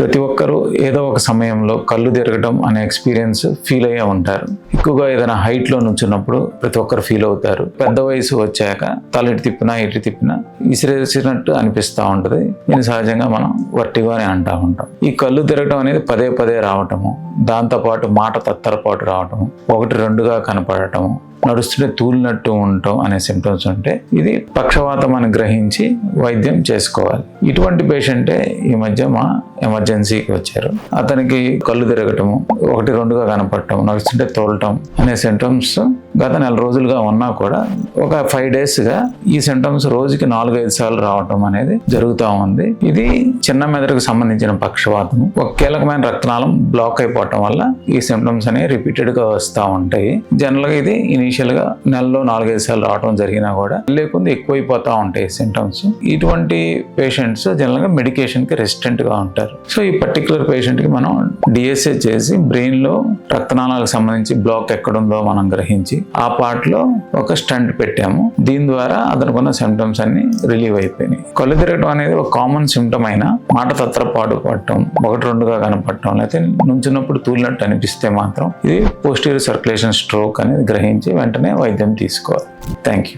ప్రతి ఒక్కరూ ఏదో ఒక సమయంలో కళ్ళు తిరగడం అనే ఎక్స్పీరియన్స్ ఫీల్ అయ్యే ఉంటారు. ఎక్కువగా ఏదైనా హైట్లో నుంచున్నప్పుడు ప్రతి ఒక్కరు ఫీల్ అవుతారు. పెద్ద వయసు వచ్చాక తల ఇటు తిప్పినా ఇటు తిప్పినా ఇసిరేసినట్టు అనిపిస్తూ ఉంటుంది. దీన్ని సహజంగా మనం వర్టిగో అని అంటూ ఉంటాం. ఈ కళ్ళు తిరగడం అనేది పదే పదే రావటము, దాంతోపాటు మాట తత్తరపాటు రావటము, ఒకటి రెండుగా కనపడటము, నడుస్తుంటే తూలినట్టు ఉండటం అనే సిమ్టమ్స్ ఉంటే ఇది పక్షవాతం అని గ్రహించి వైద్యం చేసుకోవాలి. ఇటువంటి పేషెంటే ఈ మధ్య మా ఎమర్జెన్సీకి వచ్చారు. అతనికి కళ్ళు తిరగటము, ఒకటి రెండుగా కనపడటం, నడుస్తుంటే తోలటం అనే సిమ్టమ్స్ గత 4 రోజులుగా ఉన్నా కూడా ఒక 5 డేస్గా ఈ సిమ్టమ్స్ రోజుకి 4-5 సార్లు రావటం అనేది జరుగుతూ ఉంది. ఇది చిన్న మెదడుకు సంబంధించిన పక్షవాతం. ఒక కీలకమైన రక్తనాళం బ్లాక్ అయిపోవటం వల్ల ఈ సిమ్టమ్స్ అనేవి రిపీటెడ్గా వస్తూ ఉంటాయి. జనరల్గా ఇది ఇనీషియల్గా నెలలో 4-5 సార్లు రావడం జరిగినా కూడా లేకుండా ఎక్కువైపోతూ ఉంటాయి సిమ్టమ్స్. ఇటువంటి పేషెంట్స్ జనరల్గా మెడికేషన్కి రెసిస్టెంట్గా ఉంటారు. సో ఈ పర్టికులర్ పేషెంట్కి మనం డిఎస్ఏ చేసి బ్రెయిన్లో రక్తనాళాలకు సంబంధించి బ్లాక్ ఎక్కడుందో మనం గ్రహించి ఆ పార్ట్లో ఒక స్టంట్ పెట్టాము. దీని ద్వారా అతనుకున్న సిమ్టమ్స్ అన్ని రిలీవ్ అయిపోయినాయి. కళ్ళు తిరగడం అనేది ఒక కామన్ సిమ్టమ్ అయినా మాట తత్తరపాటు పడటం, ఒకటి రెండుగా కనపడటం, లేకపోతే నుంచున్నప్పుడు తూలినట్టు అనిపిస్తే మాత్రం ఇది పోస్టీరియర్ సర్క్యులేషన్ స్ట్రోక్ అనేది గ్రహించి వెంటనే వైద్యం తీసుకోవాలి. Thank you.